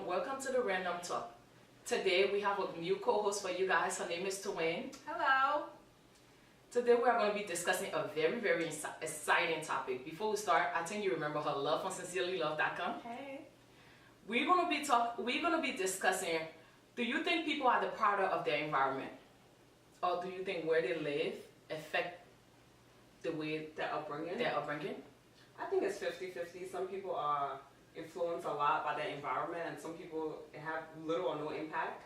everyone, welcome to the Random Talk. Today we have a new co-host for you guys. Her name is Twain. Hello. Today we are going to be discussing a very exciting topic. Before we start, I think you remember her love on sincerelylove.com. Hey. We're going to be discussing, do you think people are the product of their environment? Or do you think where they live affect the way their upbringing? I think it's 50-50. Some people are influenced a lot by their environment, and some people have little or no impact.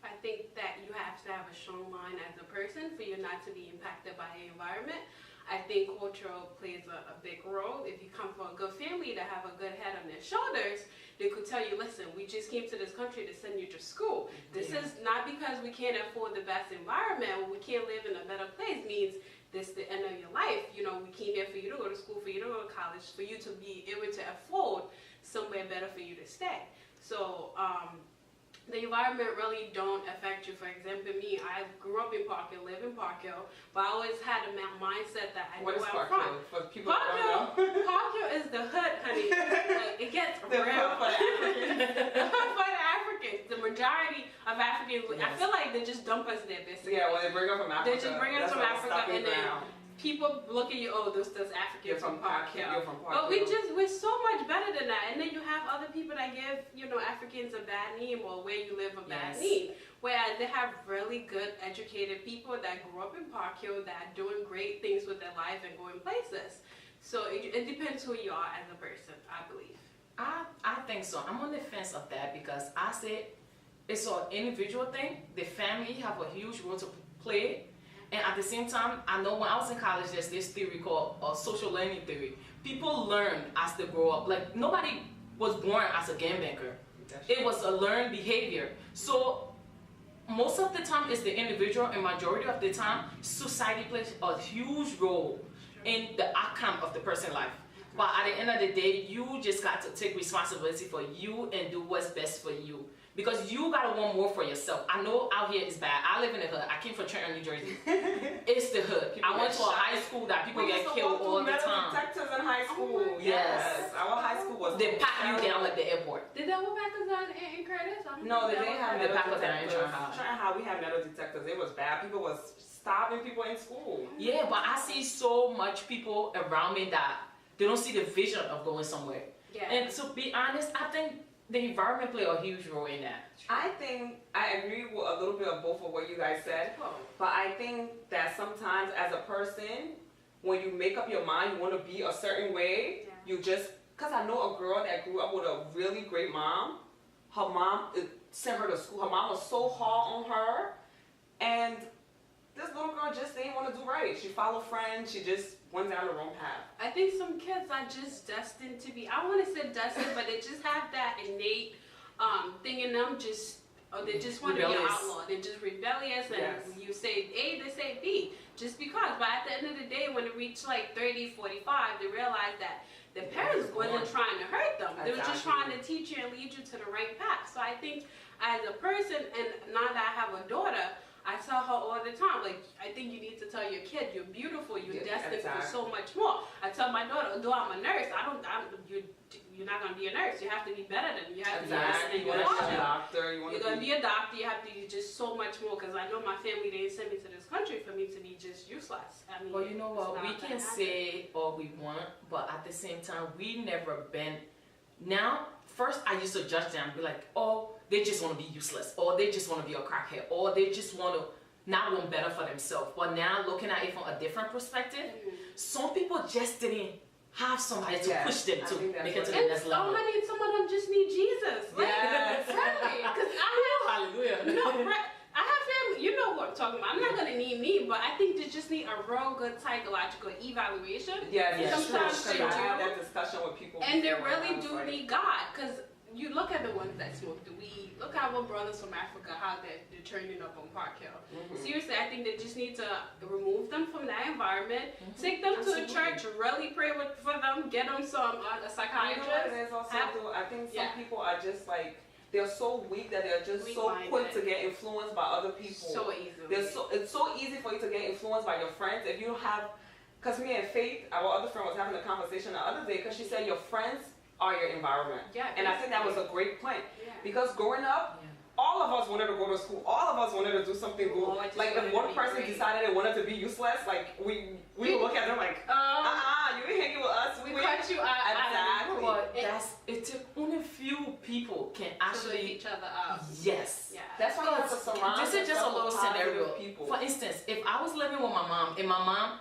I think that you have to have a strong mind as a person for you not to be impacted by your environment. I think culture plays a big role. If you come from a good family that have a good head on their shoulders, they could tell you, listen, we just came to this country to send you to school. This is not because we can't afford the best environment or we can't live in a better place means this is the end of your life. You know, we came here for you to go to school, for you to go to college, for you to be able to afford somewhere better for you to stay. So, the environment really don't affect you. For example, me, I grew up in Park Hill, live in Park Hill, but I always had a mindset that I know where I'm from. For people Park Hill is the hood, honey. Like, it gets real. The hood for the Africans. The majority of Africans, I feel like they just dump us there, basically. Yeah, when they bring us from Africa. They just bring us from Africa, and then people look at you, oh, those Africans from Park Hill. But we're so much better than that. And then you have other people that give, Africans a bad name or where you live a bad name. Whereas they have really good educated people that grew up in Park Hill that are doing great things with their life and going places. So it depends who you are as a person, I believe. I think so. I'm on the fence of that because I said it's an individual thing. The family have a huge role to play. And at the same time, I know when I was in college, there's this theory called social learning theory. People learn as they grow up. Like, nobody was born as a gangbanger. It was a learned behavior. So, most of the time, it's the individual, and majority of the time, society plays a huge role in the outcome of the person's life. But at the end of the day, you just got to take responsibility for you and do what's best for you. Because you gotta want more for yourself. I know out here is bad. I live in the hood. I came from Trenton, New Jersey. It's the hood. I went to a high school that people get killed all the time. Detectors in high school. Yes. Our high school was. They pack you down like the airport. Did they pack us down in Curtis? No, they didn't have metal detectors. Trenton High. We had metal detectors. It was bad. People was starving people in school. Yeah, but I see so much people around me that they don't see the vision of going somewhere. Yeah. And to be honest, I think the environment play a huge role in that. I think I agree with a little bit of both of what you guys said. But I think that sometimes as a person, when you make up your mind, you want to be a certain way, you just, because I know a girl that grew up with a really great mom. Her mom sent her to school. Her mom was so hard on her. And this little girl just didn't want to do right. She followed friends. She just went down the wrong path. I think some kids are just destined to be, I want to say destined, but they just have that innate thing in them. They just want to be an outlaw. They're just rebellious, and you say A, they say B, just because. But at the end of the day, when they reach like 30, 45, they realize that their parents wasn't trying to hurt them. They were just trying to teach you and lead you to the right path. So I think as a person, and now that I have a daughter, I tell her all the time, like, I think you need to tell your kid, you're beautiful, you're destined for so much more. I tell my daughter, although I'm a nurse, you're not going to be a nurse. You have to be better than me. You have to be better than your doctor. You're going to be a doctor. You have to be just so much more, because I know my family, they didn't send me to this country for me to be just useless. I mean, well, you know what, we can say all we want, but at the same time, we never been. Now, first I used to judge them, be like, oh, they just want to be useless, or they just want to be a crackhead, or they just want to not want better for themselves. But now, looking at it from a different perspective, some people just didn't have somebody to push them to make it to the next level. Some of them just need Jesus. Like, really, because hallelujah. I have family, you know what I'm talking about. I'm not going to need me, but I think they just need a real good psychological evaluation. Sometimes they do. I have that discussion with people. And they really do need God, because you look at the ones that smoke the weed. Look at our brothers from Africa, how they're turning up on Park Hill. Seriously, I think they just need to remove them from that environment, take them to the church, really pray for them, get them some a psychiatrist. You know what it is also, I think some people are just like, they're so weak that they're just so quick to get influenced by other people. So easily. It's so easy for you to get influenced by your friends if you don't have. Because me and Faith, our other friend, was having a conversation the other day, because she said your friends are your environment. Yeah, and I think that was a great point. Yeah. Because growing up, all of us wanted to go to school. All of us wanted to do something good. Like if one person decided they wanted to be useless, like we would look at them like, you ain't hanging with us. We cut you out. Exactly. But it took only few people can actually lift each other up. Yes. Yeah. That's why you have to surround This is just a yourself little with positive scenario. people. For instance, if I was living with my mom, and my mom,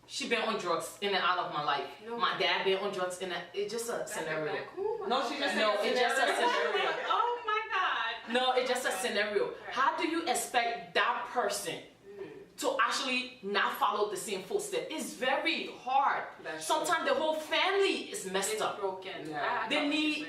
she been on drugs in and out of my life. No. My dad been on drugs in and it's just a scenario. No, she just No, it's just a scenario. Oh my God. No, it's just a scenario. How do you expect that person to actually not follow the same footsteps? It's very hard. Sometimes the whole family is messed up. Broken. Yeah. They need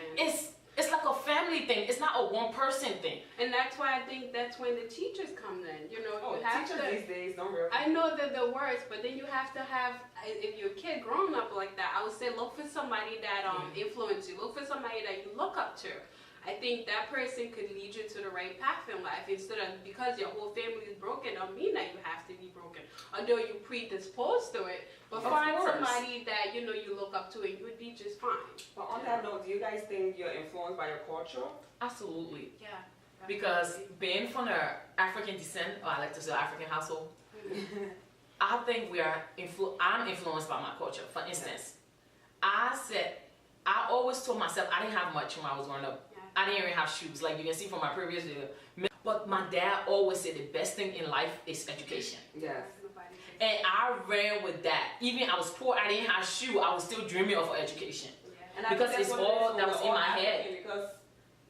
it's like a family thing. It's not a one person thing. And that's why I think that's when the teachers come in. You know, you have teachers these days don't really. I know that the words, but then you have to have, if you're a kid growing up like that, I would say look for somebody that influences you. Look for somebody that you look up to. I think that person could lead you to the right path in life instead of, because your whole family is broken, don't mean that you have to be broken. Although you're predisposed to it, but find somebody that, you know, you look up to and you would be just fine. But on that note, do you guys think you're influenced by your culture? Absolutely. Yeah. Because being from an African descent, or I like to say African household, I think I'm influenced by my culture. For instance, I always told myself I didn't have much when I was growing up. I didn't even have shoes, like you can see from my previous video. But my dad always said the best thing in life is education. Yes. And I ran with that. Even I was poor, I didn't have shoes, I was still dreaming of education. And because it's all that was in my head. Because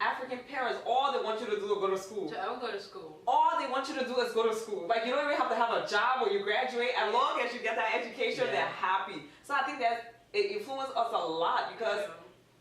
African parents, all they want you to do is go to school. I'll go to school. All they want you to do is go to school. Like you don't even have to have a job or you graduate. As long as you get that education, they're happy. So I think that it influenced us a lot because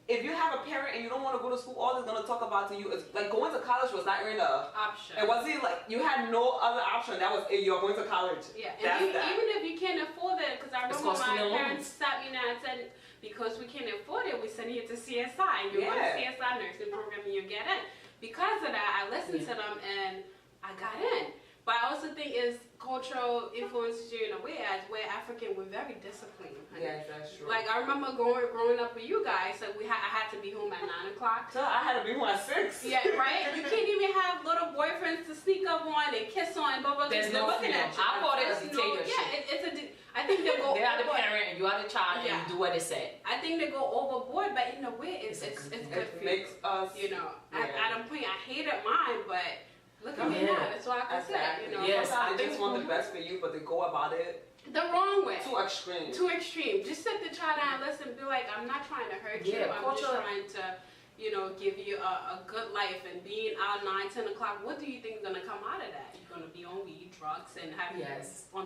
if you have a parent and you don't want to go to school, all they're going to talk about to you is like going to college was not even a option. It wasn't like you had no other option. That was it. You're going to college. Yeah, and even if you can't afford it, because I remember my parents stopped me now and said, because we can't afford it, we send you to CSI. And you go to CSI nursing program and you get in. Because of that, I listened to them and I got in. But I also think is cultural influences you in a way as we're African, we're very disciplined. Yes, that's true. Like I remember growing up with you guys, so I had to be home at 9 o'clock. So I had to be home at 6. Yeah, right? You can't even have little boyfriends to sneak up on and kiss on, blah, blah, There's no looking at you. I call it a dictatorship. I think they go They are the parent and you are the child and you do what they say. I think they go overboard, but in a way it's good for you. It makes us, you know, at a point I hated mine, but look at me now. That's all I can say. You know, yes, sometimes they just want the best for you, but they go about it the wrong way. Too extreme. Too extreme. Just sit the child down and listen. Be like, I'm not trying to hurt you. I'm just trying to, you know, give you a good life. And being out 9, 10 o'clock, what do you think is gonna come out of that? You're gonna be on weed, drugs, and having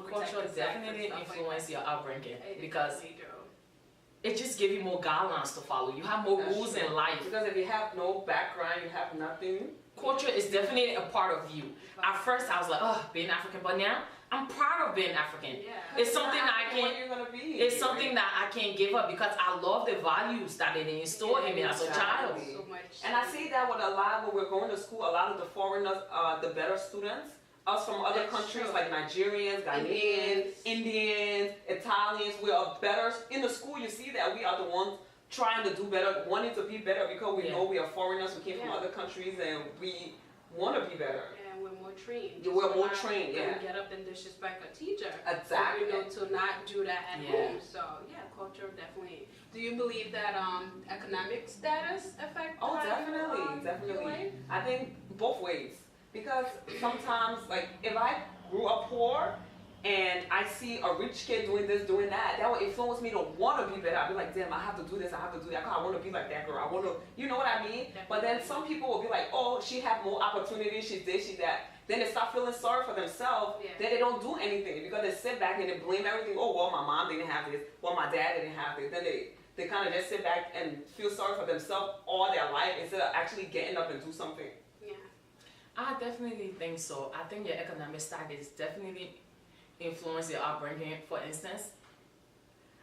culture definitely influence your upbringing because they do. It just gives you more guidelines to follow. You have more rules in life. Because if you have no background, you have nothing. Culture is definitely a part of you. At first, I was like, oh, being African, but now I'm proud of being African. Yeah. It's something that I can't. You're gonna be, it's something that I can't give up because I love the values that they instilled in me as a child. So much. And I see that with a lot when we're going to school. A lot of the foreigners are the better students. Us from other countries like Nigerians, Ghanaians, Indians, Italians, we are better. In the school, you see that we are the ones trying to do better, wanting to be better because we know we are foreigners, we came from other countries, and we want to be better. And we're more trained. We're more trained, We get up and disrespect a teacher. Exactly. So, you know, to not do that at home. So, yeah, culture definitely. Do you believe that economic status affects? Oh, definitely. I think both ways. Because sometimes, like, if I grew up poor and I see a rich kid doing this, doing that, that will influence me to want to be better. I'll be like, damn, I have to do this, I have to do that. I want to be like that girl. I want to, you know what I mean? Definitely. But then some people will be like, oh, she have more opportunities, she's this, she's that. Then they start feeling sorry for themselves. Then they don't do anything because they sit back and they blame everything. Oh, well, my mom didn't have this. Well, my dad didn't have this. Then they kind of just sit back and feel sorry for themselves all their life instead of actually getting up and do something. I definitely think so. I think your economic status definitely influence your upbringing. For instance,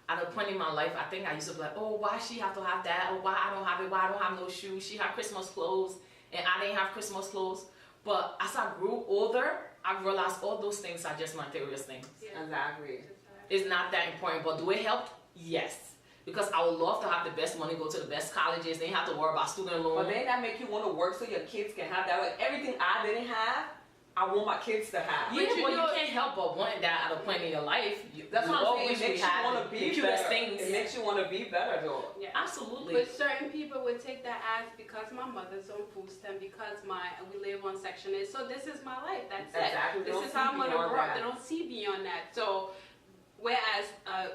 at a point in my life, I think I used to be like, oh, why she have to have that? Or why I don't have it? Why I don't have no shoes? She had Christmas clothes and I didn't have Christmas clothes. But as I grew older, I realized all those things are just material things. Exactly. It's not that important, but do it help? Yes. because I would love to have the best money, go to the best colleges. They have to worry about student loan. But then that make you want to work so your kids can have that. Like everything I didn't have, I want my kids to have. Yeah, but you can't help but want that at a point in your life. That's what I'm saying. It makes you want to be better. Things. It makes you want to be better, though. Yeah. Absolutely. But certain people would take that as because my mother's on food stamp, because we live on Section 8, so this is my life. That's exactly. it. This is how I'm gonna grow up. They don't see beyond that. So, whereas a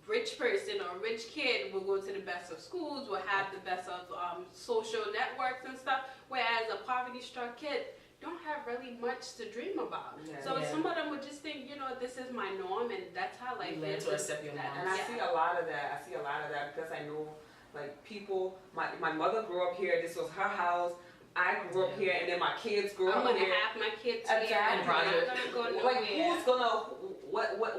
rich person or a rich kid will go to the best of schools, will have the best of social networks and stuff, whereas a poverty-struck kid don't have really much to dream about. Yeah. So some of them would just think, you know, this is my norm and that's how life is. To accept your and I see a lot of that. I see a lot of that because I know, like, people, my mother grew up here, this was her house. I grew up here, and then my kids grew up here. I'm gonna have my kids here. I'm not gonna go nowhere. Like, who's gonna,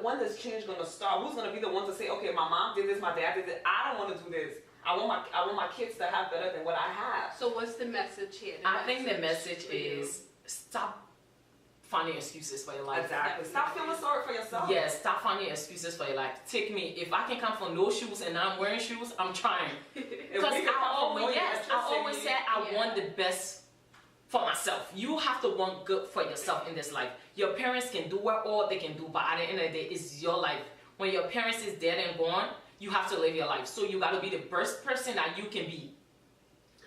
when is change gonna start? Who's gonna be the one to say, okay, my mom did this, my dad did it, I don't want to do this. I want my kids to have better than what I have. So what's the message here? I think the message is stop finding excuses for your life. Exactly. Stop feeling sorry for yourself. Yes, stop finding excuses for your life. Take me. If I can come for no shoes and I'm wearing shoes, I'm trying. Because I always said I want the best for myself. You have to want good for yourself in this life. Your parents can do all they can do, but at the end of the day, it's your life. When your parents is dead and gone, you have to live your life. So you got to be the best person that you can be.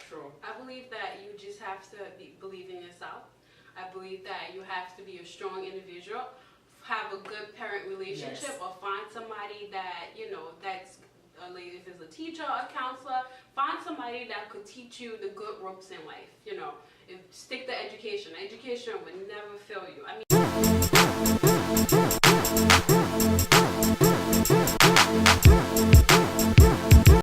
True. I believe that you just have to believe in yourself. I believe that you have to be a strong individual, have a good parent relationship, or find somebody that, you know, that's, if it's a teacher or a counselor, find somebody that could teach you the good ropes in life, you know. Stick to education. Education would never fail you. I mean,